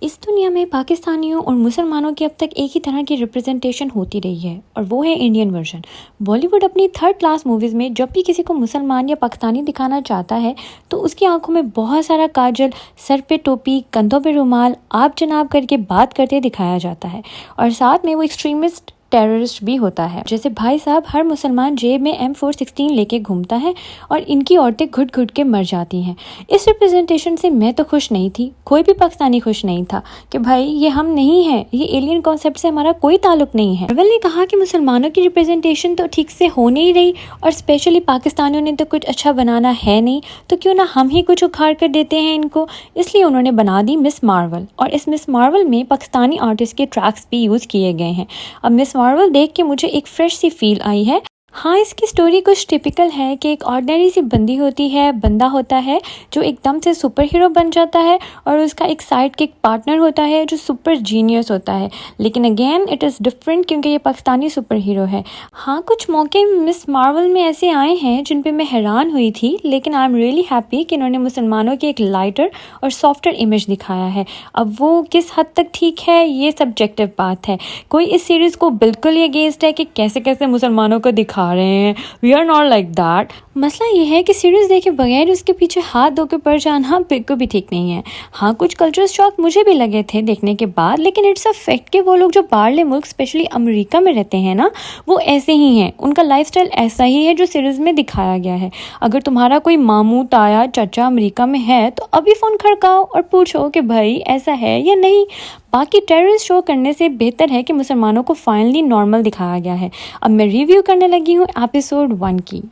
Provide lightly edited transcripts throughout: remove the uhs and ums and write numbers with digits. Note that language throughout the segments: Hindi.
इस दुनिया में पाकिस्तानियों और मुसलमानों की अब तक एक ही तरह की रिप्रेजेंटेशन होती रही है और वो है इंडियन वर्जन। बॉलीवुड अपनी थर्ड क्लास मूवीज़ में जब भी किसी को मुसलमान या पाकिस्तानी दिखाना चाहता है तो उसकी आंखों में बहुत सारा काजल, सर पे टोपी, कंधों पे रुमाल, आप जनाब करके बात करते दिखाया जाता है और साथ में वो एक्सट्रीमिस्ट टेररिस्ट भी होता है। जैसे भाई साहब, हर मुसलमान जेब में M416 लेके घूमता है और इनकी औरतें घुट घुट के मर जाती हैं। इस रिप्रेजेंटेशन से मैं तो खुश नहीं थी, कोई भी पाकिस्तानी खुश नहीं था कि भाई ये हम नहीं हैं, ये एलियन कॉन्सेप्ट से हमारा कोई ताल्लुक नहीं है। मार्वल ने कहा कि मुसलमानों की रिप्रेजेंटेशन तो ठीक से हो नहीं रही और स्पेशली पाकिस्तानियों ने तो कुछ अच्छा बनाना है नहीं, तो क्यों ना हम ही कुछ उखाड़ कर देते हैं इनको। इसलिए उन्होंने बना दी मिस मार्वल और इस मिस मार्वल में पाकिस्तानी आर्टिस्ट के ट्रैक्स भी यूज़ किए गए हैं। अब मिस मार्वल देख के मुझे एक फ्रेश सी फील आई है। हाँ, इसकी स्टोरी कुछ टिपिकल है कि एक ऑर्डिनरी सी बंदा होता है जो एकदम से सुपर हीरो बन जाता है और उसका एक साइड किक पार्टनर होता है जो सुपर जीनियस होता है। लेकिन अगेन इट इज़ डिफरेंट क्योंकि ये पाकिस्तानी सुपर हीरो है। हाँ, कुछ मौके मिस मार्वल में ऐसे आए हैं जिन पे मैं हैरान हुई थी, लेकिन आई एम रियली हैप्पी कि इन्होंने मुसलमानों की एक लाइटर और सॉफ्टर इमेज दिखाया है। अब वो किस हद तक ठीक है ये सब्जेक्टिव बात है। कोई इस सीरीज़ को बिल्कुल ही अगेंस्ट है कि कैसे कैसे मुसलमानों को दिखा रहे हैं। We are not like that. मसला ये है कि सीरीज देखे बगैर उसके पीछे हाथ धो के पड़ जाना बिल्कुल भी ठीक नहीं है। हाँ, कुछ कल्चर शॉक मुझे भी लगे थे देखने के बाद, लेकिन इट्स अ फैक्ट कि वो लोग जो बाहरले मुल्क स्पेशली अमेरिका में रहते हैं ना, वो ऐसे ही हैं। उनका लाइफस्टाइल ऐसा ही है जो सीरीज में दिखाया गया है। अगर तुम्हारा कोई मामू, ताया, चाचा अमेरिका में है तो अभी फ़ोन खड़काओ और पूछो कि भाई ऐसा है या नहीं। बाकी टेररिस्ट शो करने से बेहतर है कि मुसलमानों को फाइनली नॉर्मल दिखाया गया है। अब मैं रिव्यू करने लगी हूँ एपिसोड 1 की।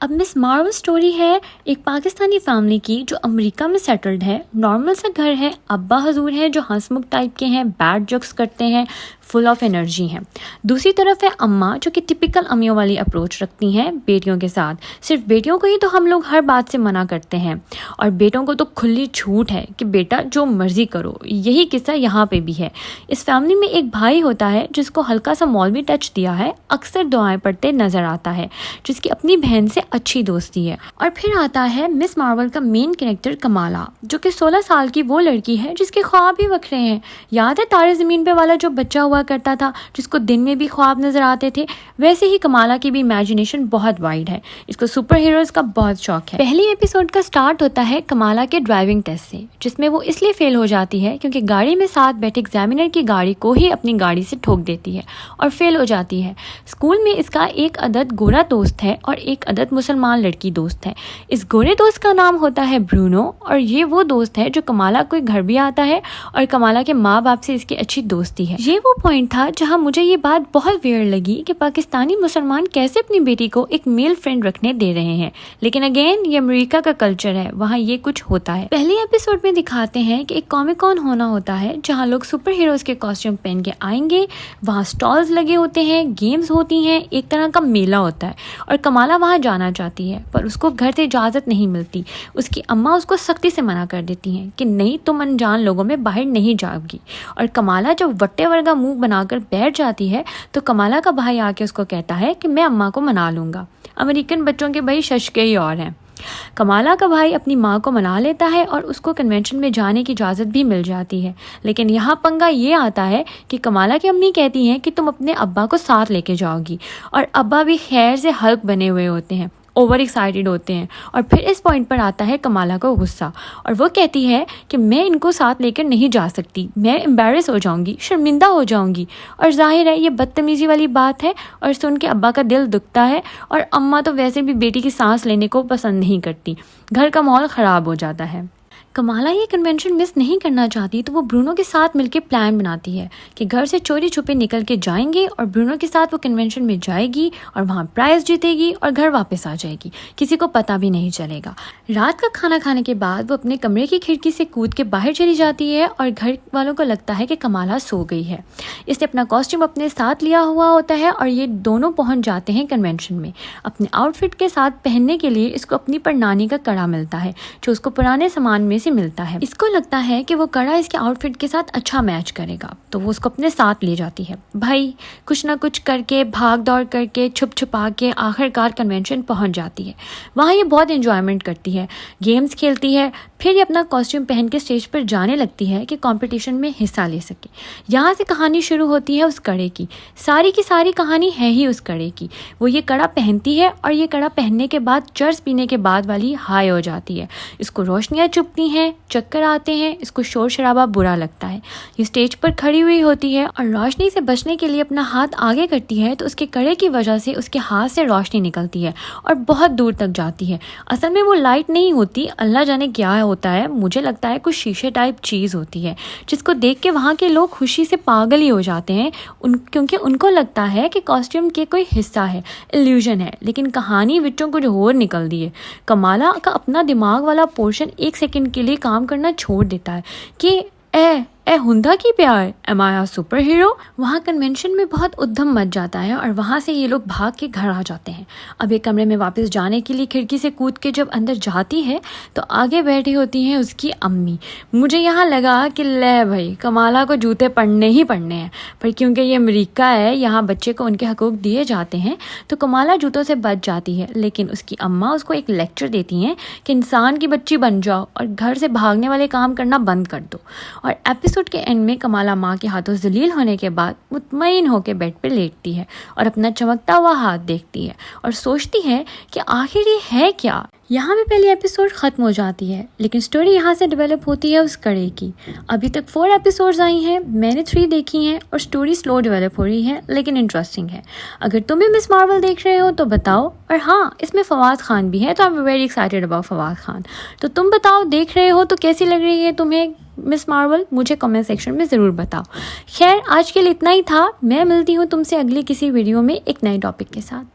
अब मिस मार्वल स्टोरी है एक पाकिस्तानी फैमिली की जो अमेरिका में सेटल्ड है। नॉर्मल सा घर है, अब्बा हजूर हैं जो हंसमुख टाइप के हैं, बैड जोक्स करते हैं, फुल ऑफ एनर्जी हैं। दूसरी तरफ है अम्मा जो कि टिपिकल अम्मियों वाली अप्रोच रखती हैं बेटियों के साथ। सिर्फ बेटियों को ही तो हम लोग हर बात से मना करते हैं और बेटों को तो खुली छूट है कि बेटा जो मर्जी करो। यही किस्सा यहाँ पे भी है। इस फैमिली में एक भाई होता है जिसको हल्का सा मौलवी टच दिया है, अक्सर दुआएं पढ़ते नजर आता है, जिसकी अपनी बहन से अच्छी दोस्ती है। और फिर आता है मिस मार्वल का मेन कैरेक्टर कमाला, जो कि 16 साल की वो लड़की है जिसके ख्वाब ही वखरे हैं। याद है तारे ज़मीन पे वाला जो बच्चा हुआ करता था जिसको दिन में भी ख्वाब नजर आते थे, वैसे ही कमाला की भी इमेजिनेशन बहुत वाइड है। इसको सुपर हीरोज का बहुत शौक है। पहली एपिसोड का स्टार्ट होता है कमाला के ड्राइविंग टेस्ट से, जिसमें वो इसलिए फेल हो जाती है क्योंकि गाड़ी में साथ बैठे एग्जामिनर की गाड़ी को ही अपनी गाड़ी से ठोक देती है और फेल हो जाती है। स्कूल में इसका एक अदद गोरा दोस्त है और एक अदद मुसलमान लड़की दोस्त है। इस गोरे दोस्त का नाम होता है ब्रूनो और ये वो दोस्त है जो कमाला को घर भी आता है और कमाला के माँ बाप से इसकी अच्छी दोस्ती है। ये वो पॉइंट था जहाँ मुझे ये बात बहुत वियर्ड लगी कि पाकिस्तानी मुसलमान कैसे अपनी बेटी को एक मेल फ्रेंड रखने दे रहे हैं। लेकिन अगेन ये अमेरिका का कल्चर है, वहाँ ये कुछ होता है। पहले एपिसोड में दिखाते हैं कि एक कॉमिक कॉन होना होता है जहाँ लोग सुपर हीरोज के कॉस्ट्यूम पहन के आएंगे। वहाँ स्टॉल्स लगे होते हैं, गेम्स होती हैं, एक तरह का मेला होता है और कमाला वहाँ जाना चाहती है पर उसको घर से इजाज़त नहीं मिलती। उसकी अम्मा उसको सख्ती से मना कर देती हैं कि नहीं, तुम अनजान लोगों में बाहर नहीं जाओगी। और कमाला जब वट्टे वर्गा मुंह बनाकर बैठ जाती है तो कमाला का भाई आके उसको कहता है कि मैं अम्मा को मना लूँगा। अमेरिकन बच्चों के भाई शशके ही और हैं। कमाला का भाई अपनी माँ को मना लेता है और उसको कन्वेंशन में जाने की इजाज़त भी मिल जाती है। लेकिन यहाँ पंगा ये आता है कि कमाला की अम्मी कहती हैं कि तुम अपने अब्बा को साथ लेके जाओगी और अब्बा भी खैर से हल्क बने हुए होते हैं, ओवर एक्साइटेड होते हैं। और फिर इस पॉइंट पर आता है कमाला को गुस्सा और वो कहती है कि मैं इनको साथ लेकर नहीं जा सकती, मैं एम्बैरेस हो जाऊंगी, शर्मिंदा हो जाऊंगी। और जाहिर है ये बदतमीज़ी वाली बात है और सुन के अब्बा का दिल दुखता है और अम्मा तो वैसे भी बेटी की सांस लेने को पसंद नहीं करती। घर का माहौल ख़राब हो जाता है। कमाला ये कन्वेंशन मिस नहीं करना चाहती तो वो ब्रूनो के साथ मिलकर प्लान बनाती है कि घर से चोरी छुपे निकल के जाएंगे और ब्रूनो के साथ वो कन्वेंशन में जाएगी और वहाँ प्राइज जीतेगी और घर वापस आ जाएगी, किसी को पता भी नहीं चलेगा। रात का खाना खाने के बाद वो अपने कमरे की खिड़की से कूद के बाहर चली जाती है और घर वालों को लगता है कि कमाला सो गई है। इसने अपना कॉस्ट्यूम अपने साथ लिया हुआ होता है और ये दोनों पहुँच जाते हैं कन्वेंशन में। अपने आउटफिट के साथ पहनने के लिए इसको अपनी परनानी का कड़ा मिलता है जो उसको पुराने सामान में से मिलता है। इसको लगता है कि वो कड़ा इसके आउटफिट के साथ अच्छा मैच करेगा, तो वो उसको अपने साथ ले जाती है। भाई कुछ ना कुछ करके, भाग दौड़ करके, छुप छुपा के आखिरकार कन्वेंशन पहुंच जाती है। वहाँ ये बहुत एंजॉयमेंट करती है, गेम्स खेलती है, फिर ये अपना कॉस्ट्यूम पहन के स्टेज पर जाने लगती है कि कंपटीशन में हिस्सा ले सके। यहाँ से कहानी शुरू होती है उस कड़े की सारी कहानी है ही उस कड़े की। वो ये कड़ा पहनती है और ये कड़ा पहनने के बाद चर्स पीने के बाद वाली हाई हो जाती है। इसको रोशनियाँ चुभती हैं, चक्कर आते हैं, इसको शोर शराबा बुरा लगता है। ये स्टेज पर खड़ी हुई होती है और रोशनी से बचने के लिए अपना हाथ आगे करती है, तो उसके कड़े की वजह से उसके हाथ से रोशनी निकलती है और बहुत दूर तक जाती है। असल में वो लाइट नहीं होती, अल्लाह जाने क्या होता है, मुझे लगता है कुछ शीशे टाइप चीज़ होती है, जिसको देख के वहाँ के लोग खुशी से पागल ही हो जाते हैं क्योंकि उनको लगता है कि कॉस्ट्यूम के कोई हिस्सा है, इल्यूजन है। लेकिन कहानी विचों कुछ और निकल दी है। कमाला का अपना दिमाग वाला पोर्शन एक सेकंड के लिए काम करना छोड़ देता है कि ए हुंदा की प्यार, am I a super hero. वहाँ कन्वेंशन में बहुत उद्यम मच जाता है और वहाँ से ये लोग भाग के घर आ जाते हैं। अब एक कमरे में वापस जाने के लिए खिड़की से कूद के जब अंदर जाती है तो आगे बैठी होती हैं उसकी अम्मी। मुझे यहाँ लगा कि ले भाई कमाला को जूते पड़ने ही पड़ने हैं, पर क्योंकि ये अमेरिका है, यहाँ बच्चे को उनके हकूक दिए जाते हैं, तो कमाला जूतों से बच जाती है। लेकिन उसकी अम्मा उसको एक लेक्चर देती हैं कि इंसान की बच्ची बन जाओ और घर से भागने वाले काम करना बंद कर दो। और एपिसोड के एंड में कमाला माँ के हाथों जलील होने के बाद मुतमईन होकर बेड पे लेटती है और अपना चमकता हुआ हाथ देखती है और सोचती है कि आखिर ये है क्या। यहाँ में पहली एपिसोड ख़त्म हो जाती है, लेकिन स्टोरी यहाँ से डेवलप होती है उस कड़े की। अभी तक 4 एपिसोड्स आई हैं, मैंने 3 देखी हैं और स्टोरी स्लो डेवलप हो रही है, लेकिन इंटरेस्टिंग है। अगर तुम भी मिस मार्वल देख रहे हो तो बताओ। और हाँ, इसमें फवाद खान भी है, तो I am very excited about Fawad Khan. तो तुम बताओ, देख रहे हो तो कैसी लग रही है तुम्हें मिस मार्वल? मुझे कमेंट सेक्शन में ज़रूर बताओ। खैर, आज के लिए इतना ही था। मैं मिलती हूँ तुमसे अगली किसी वीडियो में एक नए टॉपिक के साथ।